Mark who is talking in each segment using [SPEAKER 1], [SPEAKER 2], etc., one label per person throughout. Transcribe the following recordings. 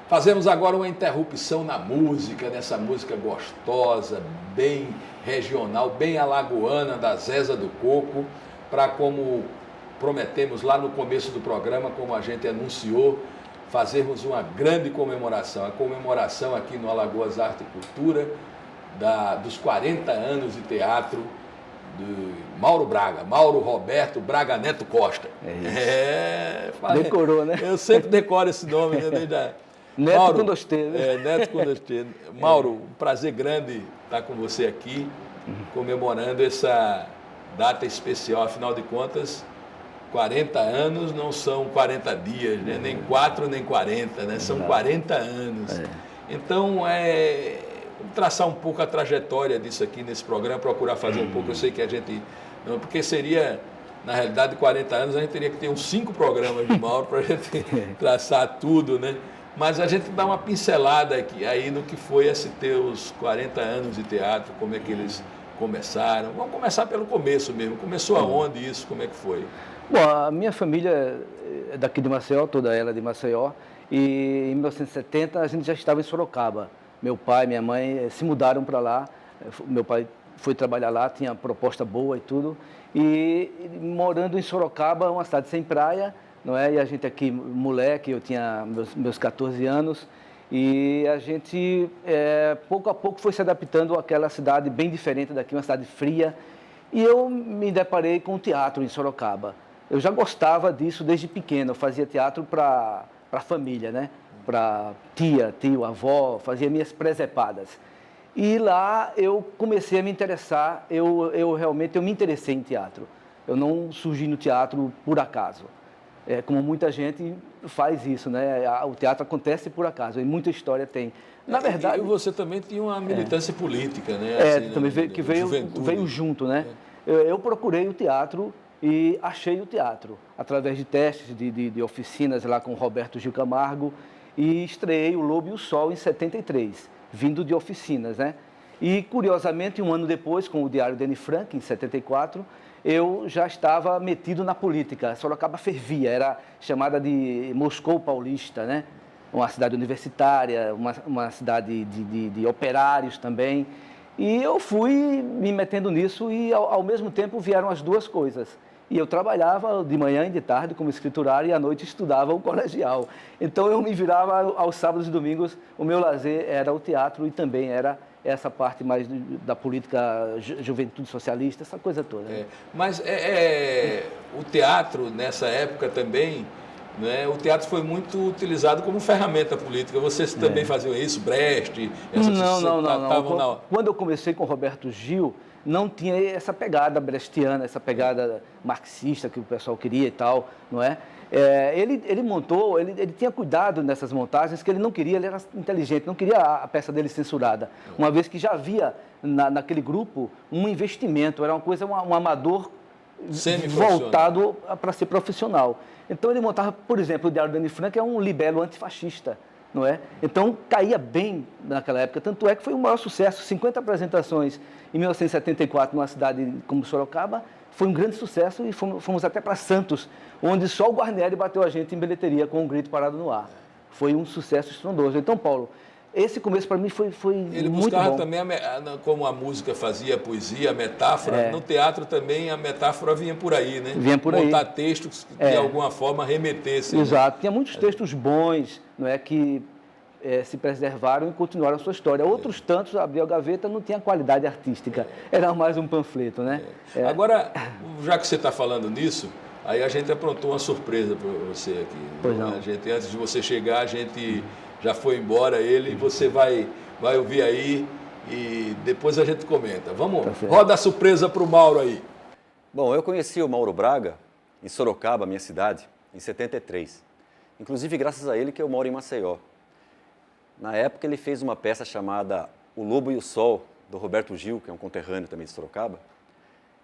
[SPEAKER 1] Fazemos agora uma interrupção na música, nessa música gostosa, bem regional, bem alagoana, da Zeza do Coco, para, como prometemos lá no começo do programa, como a gente anunciou, fazermos uma grande comemoração, a comemoração aqui no Alagoas Arte e Cultura, dos 40 anos de teatro de Mauro Braga, Mauro Roberto Braga Neto Costa.
[SPEAKER 2] Decorou, né?
[SPEAKER 1] Eu sempre decoro esse nome, né? Desde a...
[SPEAKER 2] Neto
[SPEAKER 1] Mauro,
[SPEAKER 2] Condostê, né?
[SPEAKER 1] Neto Condostê. Mauro, um prazer grande estar com você aqui, comemorando essa data especial. Afinal de contas, 40 anos não são 40 dias, né? Nem 4, nem 40, né? São 40 anos. Então, vamos traçar um pouco a trajetória disso aqui nesse programa, procurar fazer um pouco. Eu sei que a gente... Não, porque seria... Na realidade, 40 anos, a gente teria que ter uns 5 programas de Mauro para a gente traçar tudo, né? Mas a gente dá uma pincelada aqui aí no que foi esse teus 40 anos de teatro, como é que eles começaram. Vamos começar pelo começo mesmo. Começou aonde isso? Como é que foi?
[SPEAKER 2] Bom, a minha família é daqui de Maceió, toda ela de Maceió, e em 1970 a gente já estava em Sorocaba. Meu pai e minha mãe se mudaram para lá, meu pai foi trabalhar lá, tinha proposta boa e tudo, e morando em Sorocaba, uma cidade sem praia, não é? E a gente aqui, moleque, eu tinha meus 14 anos, e a gente, pouco a pouco, foi se adaptando àquela cidade bem diferente daqui, uma cidade fria, e eu me deparei com o teatro em Sorocaba. Eu já gostava disso desde pequeno, eu fazia teatro para a família, né? Para tia, tio, avó, fazia minhas presepadas. E lá eu comecei a me interessar, eu realmente me interessei em teatro. Eu não surgi no teatro por acaso. Como muita gente faz isso, né? O teatro acontece por acaso, e muita história tem. Na verdade...
[SPEAKER 1] E você também tinha uma militância política, né? Assim,
[SPEAKER 2] também veio junto, né? Eu procurei o teatro e achei o teatro, através de testes, de oficinas lá com o Roberto Gil Camargo, e estreei o Lobo e o Sol em 73, vindo de oficinas, né? E, curiosamente, um ano depois, com o Diário de Anne Frank, em 74, eu já estava metido na política. Sorocaba fervia, era chamada de Moscou Paulista, né? Uma cidade universitária, uma cidade de operários também. E eu fui me metendo nisso e, ao mesmo tempo, vieram as duas coisas. E eu trabalhava de manhã e de tarde como escriturário e à noite estudava o colegial. Então eu me virava aos sábados e domingos, o meu lazer era o teatro e também era essa parte mais da política, juventude socialista, essa coisa toda. Né?
[SPEAKER 1] Mas o teatro, nessa época também, né, o teatro foi muito utilizado como ferramenta política. Vocês também faziam isso, Brecht?
[SPEAKER 2] Não. Quando eu comecei com o Roberto Gil, não tinha essa pegada brechtiana, essa pegada marxista que o pessoal queria e tal, não é? Ele montou, ele tinha cuidado nessas montagens, que ele não queria, ele era inteligente, não queria a peça dele censurada, uma vez que já havia naquele grupo um investimento, era uma coisa, um amador voltado para ser profissional. Então ele montava, por exemplo, o Diário de Anne Frank é um libelo antifascista, não é? Então caía bem naquela época, tanto é que foi o maior sucesso, 50 apresentações em 1974 numa cidade como Sorocaba, foi um grande sucesso e fomos até para Santos, onde só o Guarnieri bateu a gente em bilheteria com um grito parado no ar. Foi um sucesso estrondoso. Então, Paulo, esse começo para mim foi muito bom.
[SPEAKER 1] Ele buscava também, como a música fazia a poesia, a metáfora, no teatro também a metáfora vinha por aí, né?
[SPEAKER 2] Vinha por aí.
[SPEAKER 1] Montar textos que de alguma forma remetessem.
[SPEAKER 2] Exato.
[SPEAKER 1] Né?
[SPEAKER 2] Tinha muitos textos bons, não é, que se preservaram e continuaram a sua história. Outros tantos, abriu a gaveta, não tinha qualidade artística. Era mais um panfleto, né?
[SPEAKER 1] Agora, já que você está falando nisso, aí a gente aprontou uma surpresa para você aqui.
[SPEAKER 2] Pois não.
[SPEAKER 1] A gente, antes de você chegar, a gente já foi embora ele, e você vai ouvir aí e depois a gente comenta. Vamos, roda a surpresa para o Mauro aí.
[SPEAKER 3] Bom, eu conheci o Mauro Braga em Sorocaba, minha cidade, em 73. Inclusive, graças a ele que eu moro em Maceió. Na época, ele fez uma peça chamada O Lobo e o Sol, do Roberto Gil, que é um conterrâneo também de Sorocaba.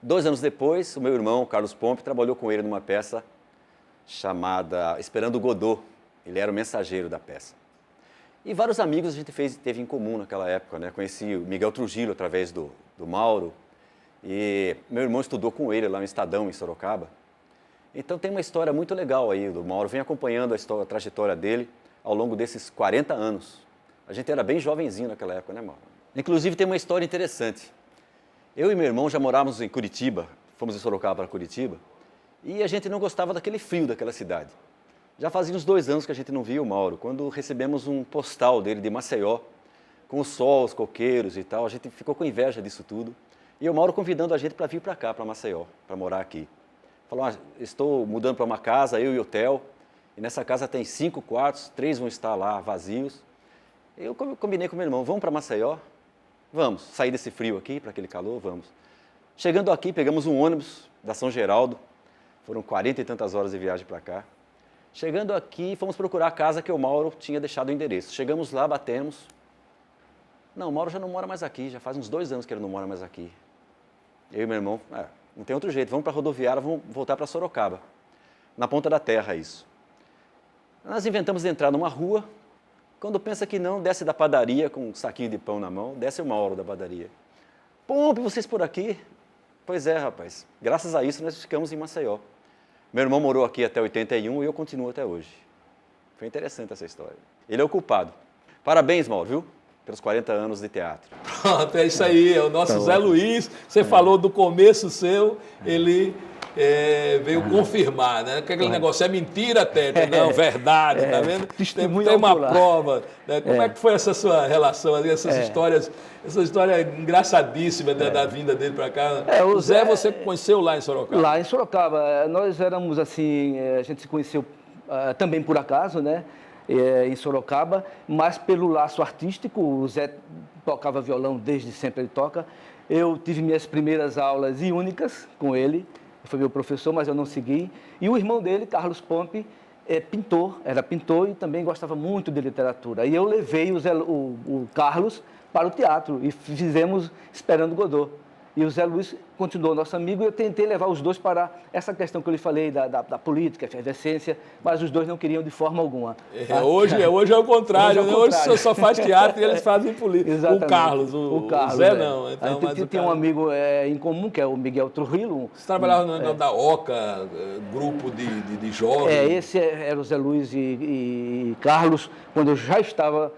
[SPEAKER 3] 2 anos depois, o meu irmão, Carlos Pompe, trabalhou com ele numa peça chamada Esperando Godot. Ele era o mensageiro da peça. E vários amigos a gente teve em comum naquela época, né? Conheci o Miguel Trujillo através do Mauro. E meu irmão estudou com ele lá no Estadão, em Sorocaba. Então tem uma história muito legal aí do Mauro. Venho acompanhando a trajetória dele. ao longo desses 40 anos. A gente era bem jovenzinho naquela época, né, Mauro? Inclusive, tem uma história interessante. Eu e meu irmão já morávamos em Curitiba, fomos de Sorocaba para Curitiba, e a gente não gostava daquele frio daquela cidade. Já fazia uns 2 anos que a gente não via o Mauro, quando recebemos um postal dele de Maceió, com o sol, os coqueiros e tal, a gente ficou com inveja disso tudo. E o Mauro convidando a gente para vir para cá, para Maceió, para morar aqui. Falou, estou mudando para uma casa, eu e o Theo, e nessa casa tem 5 quartos, 3 vão estar lá vazios. Eu combinei com meu irmão, vamos para Maceió? Vamos, sair desse frio aqui, para aquele calor, vamos. Chegando aqui, pegamos um ônibus da São Geraldo, foram 40 e tantas horas de viagem para cá. Chegando aqui, fomos procurar a casa que o Mauro tinha deixado o endereço. Chegamos lá, batemos. Não, o Mauro já não mora mais aqui, já faz uns 2 anos que ele não mora mais aqui. Eu e meu irmão, não tem outro jeito, vamos para a rodoviária, vamos voltar para Sorocaba. Na ponta da terra, isso. Nós inventamos de entrar numa rua, quando pensa que não, desce da padaria com um saquinho de pão na mão, desce o Mauro da padaria. Pompe, vocês por aqui? Pois é, rapaz, graças a isso nós ficamos em Maceió. Meu irmão morou aqui até 81 e eu continuo até hoje. Foi interessante essa história. Ele é o culpado. Parabéns, Mauro, viu? Pelos 40 anos de teatro.
[SPEAKER 1] Pronto, é isso aí, é o nosso Zé Luiz. Você falou do começo seu, ele veio confirmar, né? Que aquele negócio é mentira, Tete? Não, verdade, tá vendo? Tem uma prova. Né? Como é que foi essa sua relação, essas histórias, essa história engraçadíssima da vinda dele para cá? O Zé você conheceu lá em Sorocaba?
[SPEAKER 2] Lá em Sorocaba, nós éramos assim, a gente se conheceu também por acaso, né? Em Sorocaba, mas pelo laço artístico. O Zé tocava violão, desde sempre ele toca. Eu tive minhas primeiras aulas e únicas com ele, foi meu professor, mas eu não segui. E o irmão dele, Carlos Pompe, era pintor e também gostava muito de literatura. E eu levei o Carlos para o teatro e fizemos Esperando Godot. E o Zé Luiz continuou nosso amigo e eu tentei levar os dois para essa questão que eu lhe falei da política, efervescência, mas os dois não queriam de forma alguma.
[SPEAKER 1] Hoje é o contrário, hoje você só faz teatro e eles fazem política.
[SPEAKER 2] Exatamente.
[SPEAKER 1] O Carlos, Zé não. Então,
[SPEAKER 2] a gente tem um amigo em comum, que é o Miguel Trujillo.
[SPEAKER 1] Você trabalhava da OCA, grupo de jovens?
[SPEAKER 2] Esse era o Zé Luiz e Carlos, quando eu já estava,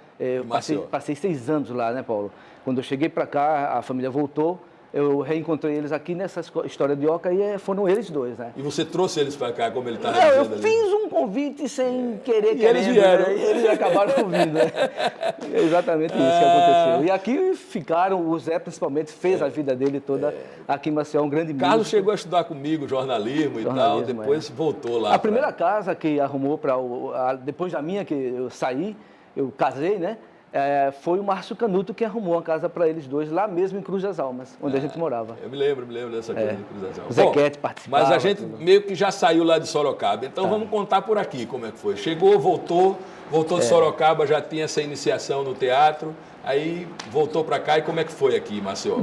[SPEAKER 2] passei 6 anos lá, né, Paulo? Quando eu cheguei para cá, a família voltou. Eu reencontrei eles aqui nessa história de Oca e foram eles dois, né?
[SPEAKER 1] E você trouxe eles para cá, como ele estava
[SPEAKER 2] dizendo
[SPEAKER 1] ali?
[SPEAKER 2] Eu fiz um convite sem querer,
[SPEAKER 1] eles vieram.
[SPEAKER 2] Né? E eles acabaram vindo, né? É exatamente isso que aconteceu. E aqui ficaram, o Zé principalmente fez a vida dele toda aqui em Maceió, um grande músico.
[SPEAKER 1] Carlos chegou a estudar comigo jornalismo e tal, depois voltou lá.
[SPEAKER 2] A primeira casa que arrumou, depois da minha, que eu saí, eu casei, né? Foi o Márcio Canuto que arrumou uma casa para eles dois, lá mesmo em Cruz das Almas, onde a gente morava.
[SPEAKER 1] Eu me lembro dessa coisa de Cruz das Almas.
[SPEAKER 2] O Zequete participava.
[SPEAKER 1] Mas a gente meio que já saiu lá de Sorocaba, então vamos contar por aqui como é que foi. Chegou, voltou de Sorocaba, já tinha essa iniciação no teatro, aí voltou para cá e como é que foi aqui, Maceió,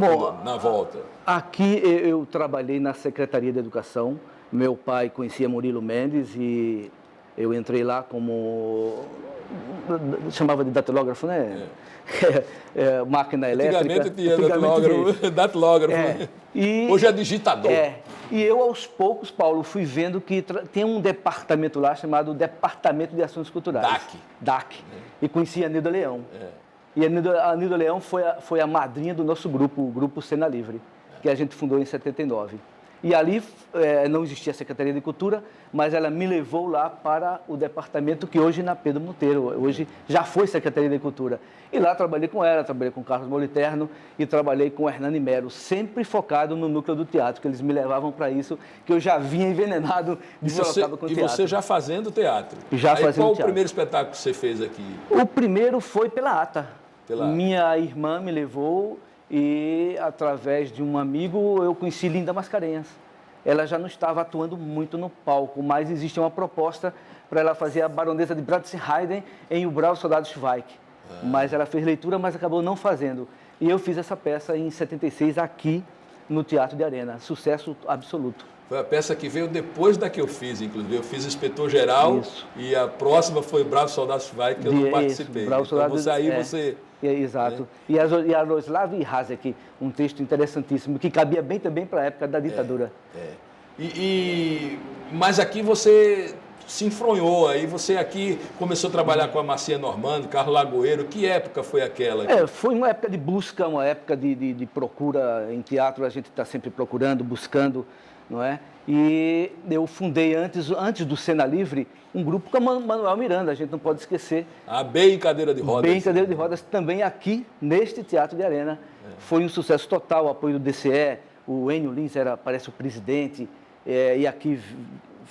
[SPEAKER 1] na volta?
[SPEAKER 2] Aqui eu trabalhei na Secretaria de Educação, meu pai conhecia Murilo Mendes e eu entrei lá como... chamava de datilógrafo, né? Máquina elétrica.
[SPEAKER 1] Antigamente tinha datilógrafo. Hoje é digitador.
[SPEAKER 2] E eu, aos poucos, Paulo, fui vendo que tem um departamento lá chamado Departamento de Ações Culturais. DAC. E conheci a Nilda Leão. E a Nilda Leão foi a madrinha do nosso grupo, o Grupo Cena Livre, que a gente fundou em 79. E ali não existia a Secretaria de Cultura, mas ela me levou lá para o departamento que hoje na Pedro Monteiro, hoje já foi Secretaria de Cultura. E lá trabalhei com ela, trabalhei com Carlos Moliterno e trabalhei com Hernani Mero, sempre focado no núcleo do teatro, que eles me levavam para isso, que eu já vinha envenenado de Sorocaba com teatro.
[SPEAKER 1] E você já fazendo teatro?
[SPEAKER 2] Já fazendo
[SPEAKER 1] qual
[SPEAKER 2] teatro.
[SPEAKER 1] O primeiro espetáculo que você fez aqui?
[SPEAKER 2] O primeiro foi pela ATA. Minha irmã me levou... E, através de um amigo, eu conheci Linda Mascarenhas. Ela já não estava atuando muito no palco, mas existe uma proposta para ela fazer a Baronesa de Bratzheiden em O Bravo Soldado Schweik. Mas ela fez leitura, mas acabou não fazendo. E eu fiz essa peça em 76 aqui no Teatro de Arena. Sucesso absoluto.
[SPEAKER 1] Foi a peça que veio depois da que eu fiz, inclusive. Eu fiz Inspetor Geral e a próxima foi Bravo Soldado Schweik, que eu não participei.
[SPEAKER 2] Bravo Soldado,
[SPEAKER 1] você...
[SPEAKER 2] Exato. E a Roslav Hazek, um texto interessantíssimo, que cabia bem também para a época da ditadura.
[SPEAKER 1] Mas aqui você se enfronhou. Aí você aqui começou a trabalhar com a Marcinha Normando, Carlos Lagoeiro. Que época foi aquela?
[SPEAKER 2] Foi uma época de busca, uma época de procura em teatro. A gente está sempre procurando, buscando, não é? E eu fundei antes do Cena Livre um grupo com a Manuel Miranda, a gente não pode esquecer.
[SPEAKER 1] A Bem em Cadeira de Rodas.
[SPEAKER 2] Bem em Cadeira de Rodas, também aqui neste Teatro de Arena. Foi um sucesso total, o apoio do DCE, o Enio Lins parece o presidente, e aqui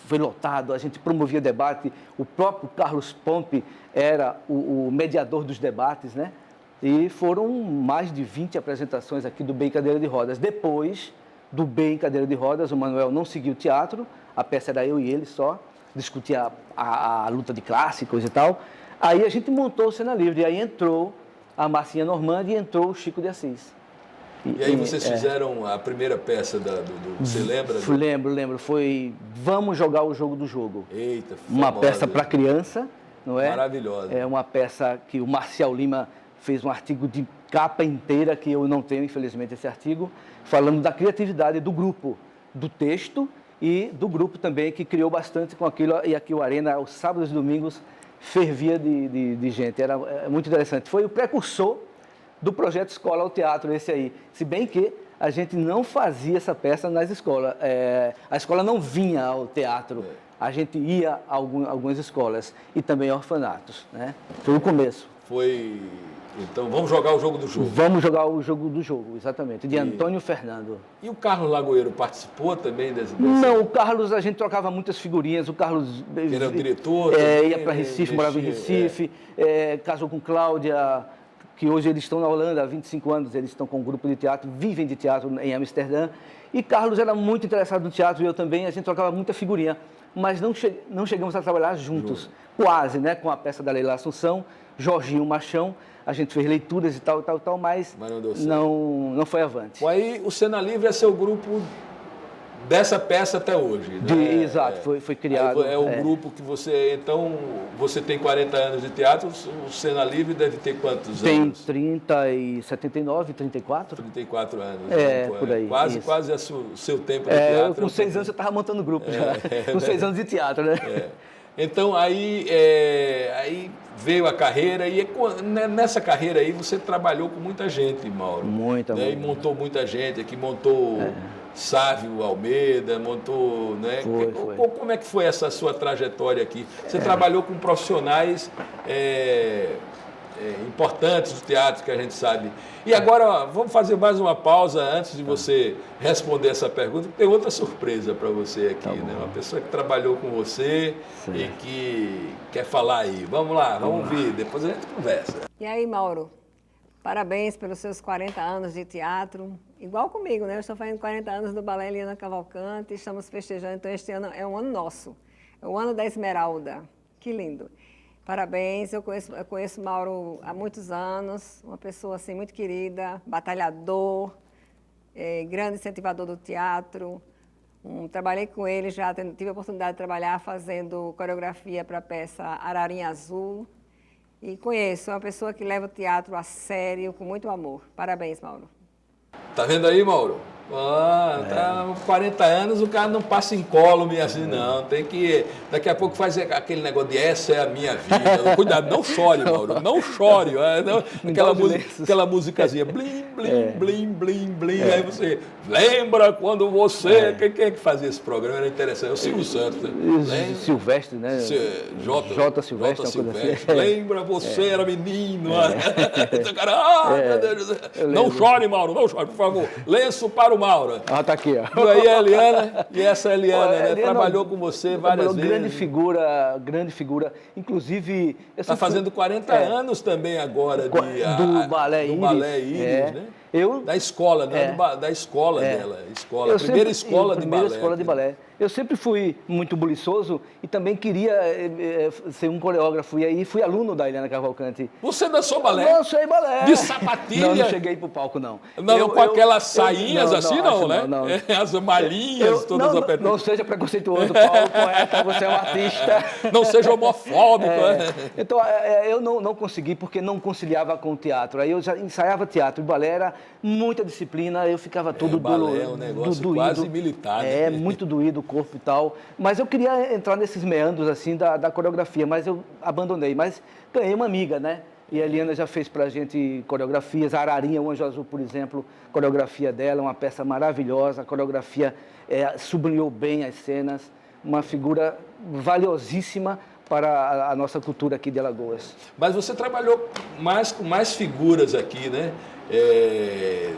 [SPEAKER 2] foi lotado, a gente promovia debate, o próprio Carlos Pompe era o mediador dos debates, né? E foram mais de 20 apresentações aqui do Bem em Cadeira de Rodas. Depois do Bem em Cadeira de Rodas, o Manuel não seguiu o teatro, a peça era eu e ele só, discutia a luta de clássicos e tal. Aí a gente montou o Cena Livre, e aí entrou a Marcinha Normando e entrou o Chico de Assis.
[SPEAKER 1] E aí vocês fizeram a primeira peça você lembra?
[SPEAKER 2] Lembro. Foi Vamos Jogar o Jogo do Jogo.
[SPEAKER 1] Eita,
[SPEAKER 2] uma
[SPEAKER 1] famosa.
[SPEAKER 2] Peça para criança, não é?
[SPEAKER 1] Maravilhosa.
[SPEAKER 2] É uma peça que o Marcial Lima fez um artigo de capa inteira, que eu não tenho, infelizmente, esse artigo, falando da criatividade do grupo, do texto e do grupo também, que criou bastante com aquilo. E aqui o Arena, aos sábados e domingos, fervia de gente. Era muito interessante. Foi o precursor do projeto Escola ao Teatro, esse aí. Se bem que a gente não fazia essa peça nas escolas. A escola não vinha ao teatro. A gente ia a algumas escolas e também a orfanatos, né? Foi o começo.
[SPEAKER 1] Então, Vamos Jogar o Jogo do Jogo.
[SPEAKER 2] Vamos Jogar o Jogo do Jogo, exatamente, de Antônio Fernando.
[SPEAKER 1] E o Carlos Lagoeiro participou também desse...
[SPEAKER 2] Não, o Carlos, a gente trocava muitas figurinhas. O Carlos...
[SPEAKER 1] Ele era o diretor?
[SPEAKER 2] Ia para Recife, morava em Recife, casou com Cláudia, que hoje eles estão na Holanda há 25 anos, eles estão com um grupo de teatro, vivem de teatro em Amsterdã. E Carlos era muito interessado no teatro, e eu também, a gente trocava muita figurinha, mas não chegamos a trabalhar juntos. Quase, né? Com a peça da Leila Assunção, Jorginho Machão, a gente fez leituras e tal, mas não foi avante.
[SPEAKER 1] Aí o Cena Livre é seu grupo dessa peça até hoje, né?
[SPEAKER 2] Exato, foi criado.
[SPEAKER 1] É o grupo que você... Então, você tem 40 anos de teatro, o Cena Livre deve ter quantos anos?
[SPEAKER 2] Tem 79, 34.
[SPEAKER 1] 34 anos.
[SPEAKER 2] Por aí.
[SPEAKER 1] Quase o seu tempo de teatro.
[SPEAKER 2] Com 6 anos eu estava montando grupo já. Com 6 anos de teatro, né?
[SPEAKER 1] Então, aí veio a carreira, e nessa carreira aí você trabalhou com muita gente, Mauro.
[SPEAKER 2] Muita.
[SPEAKER 1] E montou muita gente aqui, montou Sávio Almeida, montou... Né?
[SPEAKER 2] Foi.
[SPEAKER 1] Como é que foi essa sua trajetória aqui? Você trabalhou com profissionais importantes do teatro, que a gente sabe. E agora, vamos fazer mais uma pausa antes de você responder essa pergunta, porque tem outra surpresa para você aqui, né? Uma pessoa que trabalhou com você e que quer falar aí. Vamos lá, vamos ouvir, depois a gente conversa.
[SPEAKER 4] E aí, Mauro, parabéns pelos seus 40 anos de teatro. Igual comigo, né? Eu estou fazendo 40 anos do Balé Eliana Cavalcante, estamos festejando, então este ano é um ano nosso. É o ano da Esmeralda. Que lindo. Parabéns, eu conheço o Mauro há muitos anos, uma pessoa assim muito querida, batalhador, grande incentivador do teatro. Trabalhei com ele, já tive a oportunidade de trabalhar fazendo coreografia para a peça Ararinha Azul. E conheço, é uma pessoa que leva o teatro a sério, com muito amor. Parabéns, Mauro.
[SPEAKER 1] Tá vendo aí, Mauro? Tá 40 anos, o cara não passa incólume assim, não. Tem que... Daqui a pouco faz aquele negócio de essa é a minha vida. Cuidado, não chore, Mauro. Não chore. Aquela musicazinha. Blim, blim, blim, blim, blim. Aí você lembra quando você... Quem é que fazia esse programa? Era interessante. É o Silvio Santos. Né?
[SPEAKER 2] Silvestre, né? J. Silvestre. Assim.
[SPEAKER 1] Lembra, você era menino. Meu Deus do céu. Não chore, Mauro. Não chore, por favor. Lenço para o Mauro.
[SPEAKER 2] Tá aqui, ó.
[SPEAKER 1] E aí a Eliana, e essa Eliana, né? Trabalhou com você várias vezes.
[SPEAKER 2] Grande figura. Inclusive...
[SPEAKER 1] Está fazendo 40 anos também agora
[SPEAKER 2] do Balé Íris.
[SPEAKER 1] Né? Da escola, né? Da escola dela. Primeira escola de balé.
[SPEAKER 2] Eu sempre fui muito buliçoso e também queria ser um coreógrafo. E aí fui aluno da Eliana Cavalcante.
[SPEAKER 1] Você dançou balé?
[SPEAKER 2] Dancei balé.
[SPEAKER 1] De sapatilha?
[SPEAKER 2] Não cheguei pro palco, não.
[SPEAKER 1] Não, com aquelas sainhas assim, não, né?
[SPEAKER 2] Não.
[SPEAKER 1] As malhinhas todas apertadas.
[SPEAKER 2] Não seja preconceituoso, Paulo, poeta, você é um artista.
[SPEAKER 1] Não seja homofóbico.
[SPEAKER 2] Então, eu não consegui porque não conciliava com o teatro. Aí eu já ensaiava teatro e balé muita disciplina, eu ficava todo
[SPEAKER 1] balé é um negócio
[SPEAKER 2] doído.
[SPEAKER 1] quase militar, né?
[SPEAKER 2] Muito doído o corpo e tal. Mas eu queria entrar nesses meandros assim da coreografia, mas eu abandonei. Mas ganhei uma amiga, né? E a Eliana já fez pra gente coreografias. A Ararinha, o Anjo Azul, por exemplo, coreografia dela, uma peça maravilhosa. A coreografia sublinhou bem as cenas. Uma figura valiosíssima para a nossa cultura aqui de Alagoas.
[SPEAKER 1] Mas você trabalhou com mais figuras aqui, né?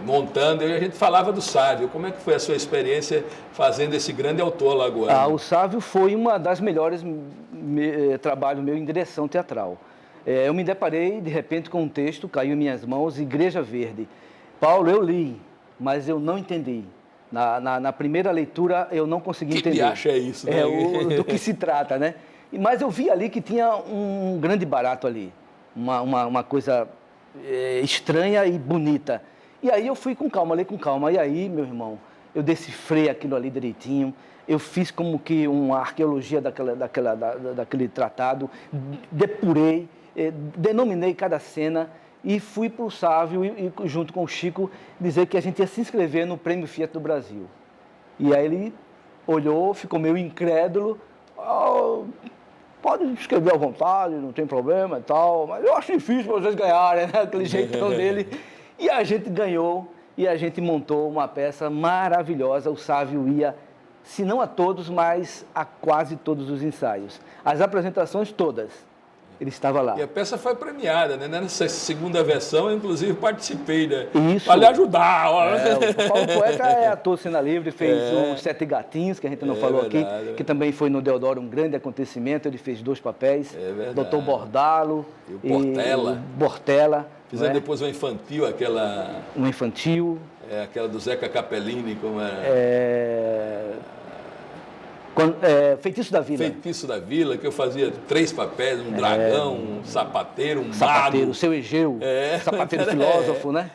[SPEAKER 1] Montando, e a gente falava do Sávio. Como é que foi a sua experiência fazendo esse grande autor alagoano?
[SPEAKER 2] O Sávio foi uma das melhores trabalhos meu em direção teatral. Eu me deparei, de repente, com um texto, caiu em minhas mãos, Igreja Verde. Paulo, eu li, mas eu não entendi. Na primeira leitura, eu não consegui entender.
[SPEAKER 1] Que acha isso, né?
[SPEAKER 2] Do que se trata, né? Mas eu vi ali que tinha um grande barato ali, uma coisa estranha e bonita. E aí eu fui com calma, li com calma. E aí, meu irmão, eu decifrei aquilo ali direitinho, eu fiz como que uma arqueologia daquele tratado, depurei, denominei cada cena e fui para o Sávio e junto com o Chico dizer que a gente ia se inscrever no Prêmio Fiat do Brasil. E aí ele olhou, ficou meio incrédulo, pode escrever à vontade, não tem problema e tal, mas eu acho difícil vocês ganharem, né? Aquele jeitão dele. E a gente ganhou e a gente montou uma peça maravilhosa. O Sávio ia, se não a todos, mas a quase todos os ensaios. As apresentações todas, ele estava lá.
[SPEAKER 1] E a peça foi premiada, né? Nessa segunda versão, eu, inclusive, participei, né?
[SPEAKER 2] Isso.
[SPEAKER 1] Para lhe ajudar.
[SPEAKER 2] O Paulo Poeta é ator cena livre, fez os Sete Gatinhos, que a gente não falou
[SPEAKER 1] verdade,
[SPEAKER 2] aqui, que também foi no Deodoro um grande acontecimento. Ele fez 2 papéis, Dr. Bordalo
[SPEAKER 1] e o Portela.
[SPEAKER 2] Bortella.
[SPEAKER 1] Fizeram depois uma infantil, aquela...
[SPEAKER 2] Um infantil.
[SPEAKER 1] Aquela do Zeca Capellini, como era...
[SPEAKER 2] Feitiço da Vila.
[SPEAKER 1] Feitiço da Vila, que eu fazia 3 papéis, um dragão, um sapateiro, um
[SPEAKER 2] sapateiro,
[SPEAKER 1] mago.
[SPEAKER 2] Seu Egeu, sapateiro filósofo, né?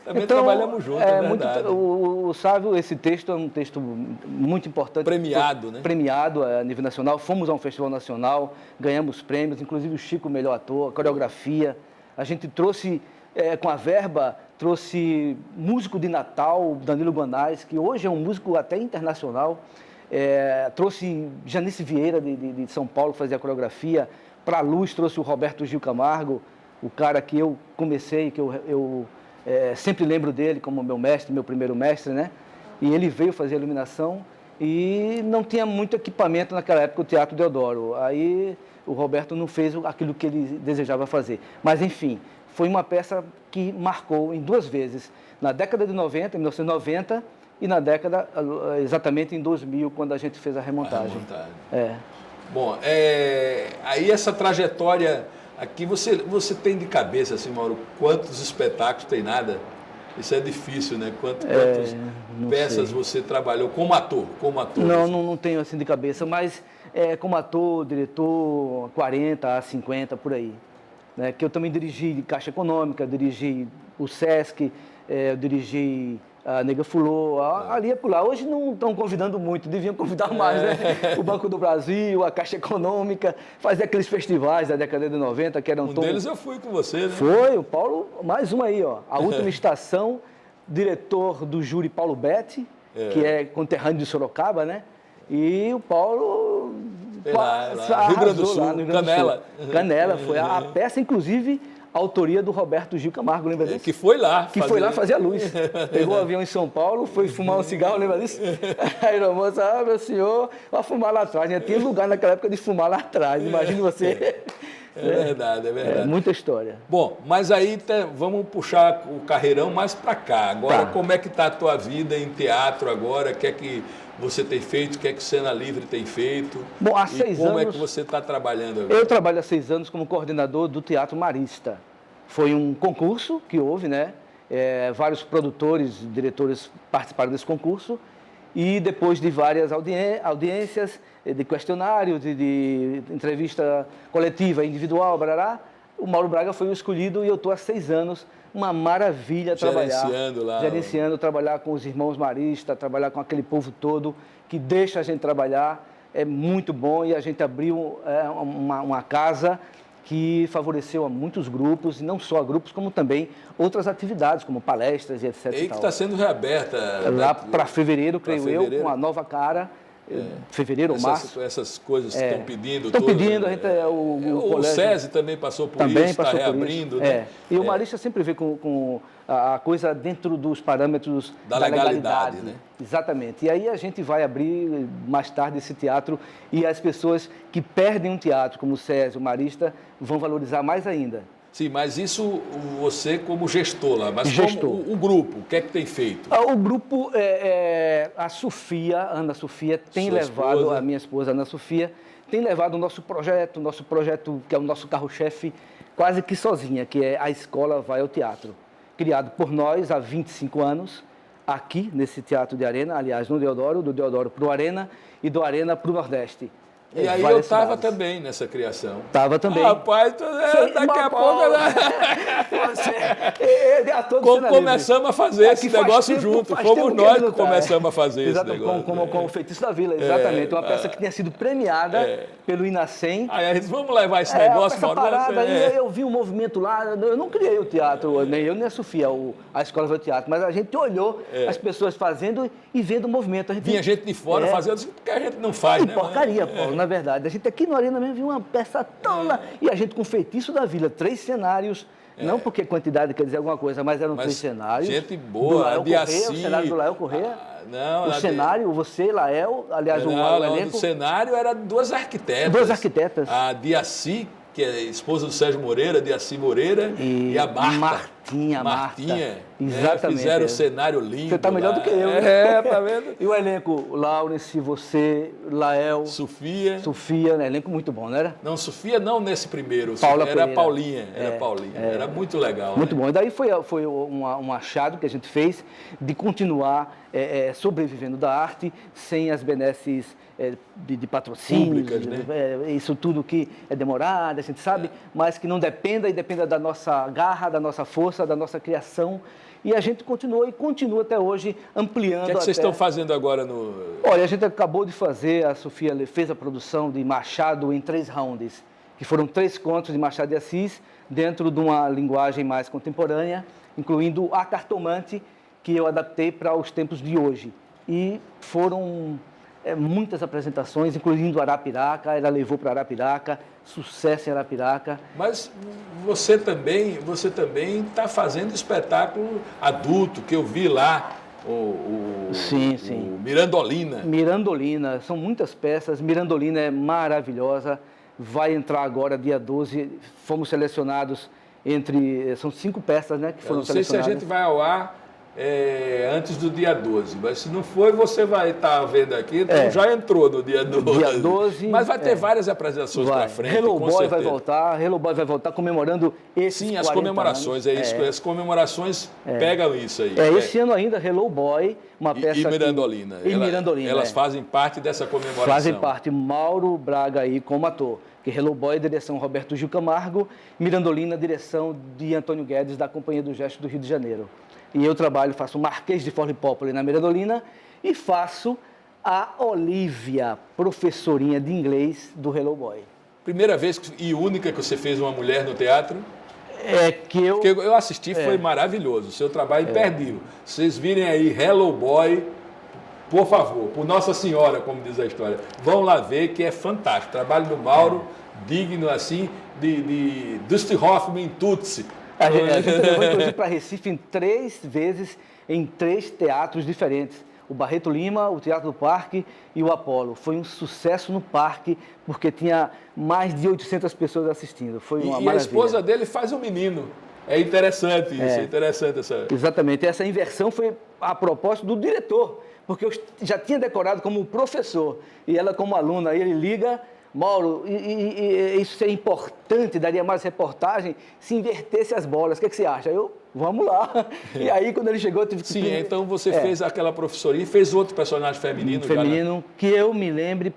[SPEAKER 1] Também então, trabalhamos juntos, é verdade.
[SPEAKER 2] O Sávio, esse texto é um texto muito importante.
[SPEAKER 1] Premiado, né?
[SPEAKER 2] Premiado a nível nacional. Fomos a um festival nacional, ganhamos prêmios, inclusive o Chico, melhor ator, a coreografia. A gente trouxe, com a verba, trouxe músico de Natal, Danilo Guanais, que hoje é um músico até internacional. Trouxe Janice Vieira, de São Paulo, que fazia a coreografia. Para a Luz, trouxe o Roberto Gil Camargo, o cara que eu comecei, que eu sempre lembro dele como meu mestre, meu primeiro mestre, né? E ele veio fazer a iluminação e não tinha muito equipamento naquela época, o Teatro Deodoro. Aí o Roberto não fez aquilo que ele desejava fazer. Mas, enfim, foi uma peça que marcou em 2 vezes. Na década de 90, em 1990, e na década, exatamente em 2000, quando a gente fez a remontagem.
[SPEAKER 1] Bom, aí essa trajetória aqui, você tem de cabeça, assim, Mauro, quantos espetáculos tem nada? Isso é difícil, né? Quantas peças você trabalhou como ator?
[SPEAKER 2] Não tenho assim de cabeça, mas como ator, diretor, 40 a 50, por aí. Né? Que eu também dirigi Caixa Econômica, dirigi o Sesc, eu dirigi a Nega Fulô, ali é por lá. Hoje não estão convidando muito, deviam convidar mais, né? O Banco do Brasil, a Caixa Econômica, fazer aqueles festivais da década de 90 que eram
[SPEAKER 1] deles eu fui com você, né?
[SPEAKER 2] Foi, o Paulo, mais um aí, ó. A Última Estação, diretor do júri Paulo Betti, que é conterrâneo de Sorocaba, né? E o Paulo...
[SPEAKER 1] Rio Grande do Sul, Canela.
[SPEAKER 2] Canela, foi a peça, inclusive... autoria do Roberto Gil Camargo, lembra disso?
[SPEAKER 1] Que foi lá.
[SPEAKER 2] Foi lá fazer a luz. Pegou o avião em São Paulo, foi fumar um cigarro, lembra disso? Aí a moça, meu senhor, vai fumar lá atrás. Já tinha lugar naquela época de fumar lá atrás, imagine você.
[SPEAKER 1] É verdade.
[SPEAKER 2] Muita história.
[SPEAKER 1] Bom, mas aí vamos puxar o carreirão mais para cá. Agora, como é que está a tua vida em teatro agora? O que é que você tem feito? O que é que Cena Livre tem feito?
[SPEAKER 2] Bom, há 6 anos...
[SPEAKER 1] como é que você está trabalhando agora?
[SPEAKER 2] Eu trabalho há 6 anos como coordenador do Teatro Marista. Foi um concurso que houve, né? Vários produtores, diretores participaram desse concurso. E depois de várias audiências, de questionário, de entrevista coletiva, individual, barará, o Mauro Braga foi o escolhido e eu estou há 6 anos. Uma maravilha trabalhar. Gerenciando, trabalhar com os irmãos maristas, trabalhar com aquele povo todo que deixa a gente trabalhar. É muito bom e a gente abriu uma casa que favoreceu a muitos grupos, e não só a grupos, como também outras atividades, como palestras e etc.
[SPEAKER 1] E aí que está sendo reaberta.
[SPEAKER 2] Lá para fevereiro, creio eu,
[SPEAKER 1] fevereiro.
[SPEAKER 2] com a nova cara, fevereiro ou março.
[SPEAKER 1] Essas coisas que estão pedindo.
[SPEAKER 2] Estão
[SPEAKER 1] todas,
[SPEAKER 2] pedindo,
[SPEAKER 1] né?
[SPEAKER 2] a gente,
[SPEAKER 1] o
[SPEAKER 2] colégio
[SPEAKER 1] SESI também passou por
[SPEAKER 2] também
[SPEAKER 1] isso, está
[SPEAKER 2] passou por
[SPEAKER 1] reabrindo.
[SPEAKER 2] isso.
[SPEAKER 1] Né?
[SPEAKER 2] E o Marista sempre vê com a coisa dentro dos parâmetros
[SPEAKER 1] da legalidade. Né?
[SPEAKER 2] Exatamente. E aí a gente vai abrir mais tarde esse teatro e as pessoas que perdem um teatro, como o SESI, o Marista, vão valorizar mais ainda.
[SPEAKER 1] Sim, mas isso você como gestor lá, mas
[SPEAKER 2] gestor.
[SPEAKER 1] Como o grupo, o que é que tem feito?
[SPEAKER 2] O grupo, a Sofia, Ana Sofia, tem levado,
[SPEAKER 1] esposa.
[SPEAKER 2] a minha esposa Ana Sofia, tem levado o nosso projeto que é o nosso carro-chefe, quase que sozinha, que é A Escola Vai ao Teatro. Criado por nós há 25 anos, aqui nesse Teatro de Arena, aliás, no Deodoro, do Deodoro para o Arena e do Arena para o Nordeste.
[SPEAKER 1] E aí eu estava também nessa criação.
[SPEAKER 2] Estava também.
[SPEAKER 1] Rapaz, daqui a pouco... Começamos a fazer esse negócio junto. Fomos nós que começamos a fazer esse negócio.
[SPEAKER 2] Como o Feitiço da Vila, exatamente. Uma peça que tinha sido premiada pelo Inacem.
[SPEAKER 1] Aí a gente, vamos levar esse negócio...
[SPEAKER 2] Essa parada, aí eu vi um movimento lá, eu não criei o teatro, nem eu nem a Sofia, a Escola Vai ao Teatro, mas a gente olhou as pessoas fazendo e vendo o movimento.
[SPEAKER 1] Vinha gente de fora fazendo, porque a gente não faz, né?
[SPEAKER 2] Porcaria, Paulo, na verdade. A gente aqui no Arena mesmo viu uma peça toda. E a gente com o Feitiço da Vila, 3 cenários. Não porque quantidade quer dizer alguma coisa, mas eram 3 cenários.
[SPEAKER 1] Gente boa,
[SPEAKER 2] do Lael Correia, o cenário do Lael Correia. O cenário, você, Lael, aliás, o elenco.
[SPEAKER 1] O cenário era 2 arquitetas.
[SPEAKER 2] 2 arquitetas.
[SPEAKER 1] A Diaci, que é esposa do Sérgio Moreira, Diaci Moreira, e a Marta. Martinha.
[SPEAKER 2] Exatamente.
[SPEAKER 1] Fizeram o cenário lindo.
[SPEAKER 2] Você está melhor do que eu, né?
[SPEAKER 1] Tá vendo?
[SPEAKER 2] E o elenco, Laurence, você, Lael.
[SPEAKER 1] Sofia,
[SPEAKER 2] né? Elenco muito bom, não era?
[SPEAKER 1] Não, Sofia não nesse primeiro.
[SPEAKER 2] Paula
[SPEAKER 1] era
[SPEAKER 2] Pereira.
[SPEAKER 1] Paulinha. Era muito legal.
[SPEAKER 2] Muito bom. E daí foi um achado que a gente fez de continuar sobrevivendo da arte sem as benesses de patrocínio,
[SPEAKER 1] públicas, né?
[SPEAKER 2] Isso tudo que é demorado, a gente sabe, mas que não dependa da nossa garra, da nossa força, da nossa criação. E a gente continuou e continua até hoje ampliando.
[SPEAKER 1] O que é que vocês estão fazendo agora no...
[SPEAKER 2] Olha, a gente acabou de fazer, a Sofia fez a produção de Machado em 3 rounds, que foram 3 contos de Machado de Assis, dentro de uma linguagem mais contemporânea, incluindo A Cartomante, que eu adaptei para os tempos de hoje. E foram muitas apresentações, incluindo Arapiraca, ela levou para Arapiraca, sucesso em Arapiraca.
[SPEAKER 1] Mas você também está fazendo espetáculo adulto, que eu vi lá,
[SPEAKER 2] sim.
[SPEAKER 1] o Mirandolina.
[SPEAKER 2] Mirandolina, são muitas peças, Mirandolina é maravilhosa, vai entrar agora dia 12, fomos selecionados são 5 peças, né, que foram selecionadas.
[SPEAKER 1] Não sei se a gente vai ao ar antes do dia 12, mas se não for, você vai estar vendo aqui, então já entrou no dia 12.
[SPEAKER 2] Dia 12.
[SPEAKER 1] Mas vai ter várias apresentações para frente.
[SPEAKER 2] Hello Boy vai voltar comemorando esses 40
[SPEAKER 1] as comemorações,
[SPEAKER 2] anos.
[SPEAKER 1] Isso, as comemorações pegam isso aí.
[SPEAKER 2] Esse ano ainda, Hello Boy, uma peça
[SPEAKER 1] e Mirandolina.
[SPEAKER 2] Mirandolina.
[SPEAKER 1] Elas fazem parte dessa comemoração.
[SPEAKER 2] Fazem parte, Mauro Braga aí como ator. Que Hello Boy, direção Roberto Gil Camargo, Mirandolina, direção de Antônio Guedes, da Companhia do Gesto do Rio de Janeiro. E eu faço o Marquês de Forlipópolis na Mirandolina e faço a Olivia, professorinha de inglês do Hello Boy.
[SPEAKER 1] Primeira vez e única que você fez uma mulher no teatro?
[SPEAKER 2] Porque
[SPEAKER 1] eu assisti, foi maravilhoso, o seu trabalho imperdível. Vocês virem aí Hello Boy, por favor, por Nossa Senhora, como diz a história, vão lá ver que é fantástico. O trabalho do Mauro, digno assim, de Dustin Hoffman Tutsi.
[SPEAKER 2] A gente levou, inclusive, para Recife em 3 vezes, em 3 teatros diferentes. O Barreto Lima, o Teatro do Parque e o Apolo. Foi um sucesso no parque, porque tinha mais de 800 pessoas assistindo. Foi uma maravilha.
[SPEAKER 1] E a esposa dele faz um menino. É interessante isso, é interessante essa...
[SPEAKER 2] Exatamente. Essa inversão foi a propósito do diretor, porque eu já tinha decorado como professor, e ela como aluna. Aí ele liga... Mauro, isso seria importante, daria mais reportagem se invertesse as bolas. O que você acha? Vamos lá. E aí, quando ele chegou, eu tive que...
[SPEAKER 1] Sim, então você fez aquela professoria e fez outro personagem feminino.
[SPEAKER 2] Feminino, que eu me lembre,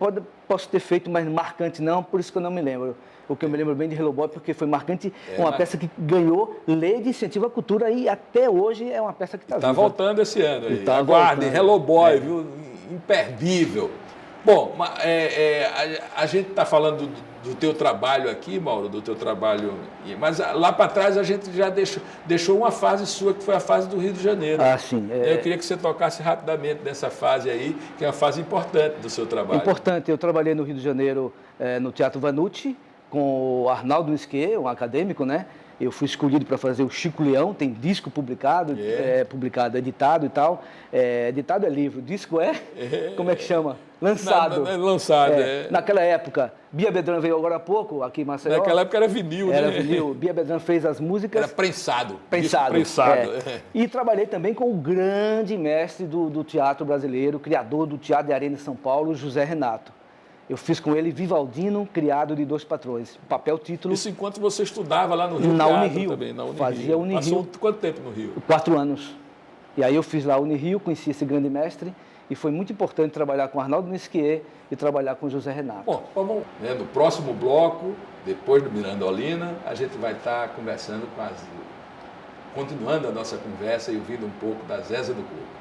[SPEAKER 2] posso ter feito, mas marcante não, por isso que eu não me lembro. O que eu me lembro bem de Hello Boy, porque foi marcante, uma peça que ganhou lei de incentivo à cultura e até hoje é uma peça que está viva.
[SPEAKER 1] Está voltando esse ano aí.
[SPEAKER 2] Tá
[SPEAKER 1] Aguardem,
[SPEAKER 2] voltando.
[SPEAKER 1] Hello Boy, viu? Imperdível. Bom, a gente está falando do teu trabalho aqui, Mauro, do teu trabalho, mas lá para trás a gente já deixou uma fase sua, que foi a fase do Rio de Janeiro.
[SPEAKER 2] Ah, sim.
[SPEAKER 1] Eu queria que você tocasse rapidamente nessa fase aí, que é uma fase importante do seu trabalho.
[SPEAKER 2] Importante. Eu trabalhei no Rio de Janeiro, no Teatro Vanucci, com o Arnaldo Nisquier, um acadêmico, né? Eu fui escolhido para fazer o Chico Leão, tem disco publicado, publicado, editado e tal. Editado é livro, disco como é que chama? Lançado.
[SPEAKER 1] Lançado,
[SPEAKER 2] Naquela época, Bia Bedran veio agora há pouco, aqui em Maceió.
[SPEAKER 1] Naquela época era vinil, né?
[SPEAKER 2] Era vinil. Bia Bedran fez as músicas.
[SPEAKER 1] Era prensado.
[SPEAKER 2] Prensado.
[SPEAKER 1] Prensado.
[SPEAKER 2] E trabalhei também com o grande mestre do teatro brasileiro, criador do Teatro de Arena em São Paulo, José Renato. Eu fiz com ele Vivaldino, Criado de Dois Patrões. Papel, título...
[SPEAKER 1] Isso enquanto você estudava lá no Rio?
[SPEAKER 2] Na Unirio.
[SPEAKER 1] Também, na Unirio.
[SPEAKER 2] Fazia Unirio.
[SPEAKER 1] Passou quanto tempo no Rio?
[SPEAKER 2] 4 anos. E aí eu fiz lá Unirio, conheci esse grande mestre, e foi muito importante trabalhar com Arnaldo Nisquier e trabalhar com José Renato.
[SPEAKER 1] Bom, vamos, no próximo bloco, depois do Mirandolina, a gente vai estar conversando continuando a nossa conversa e ouvindo um pouco da Zézia do Coco.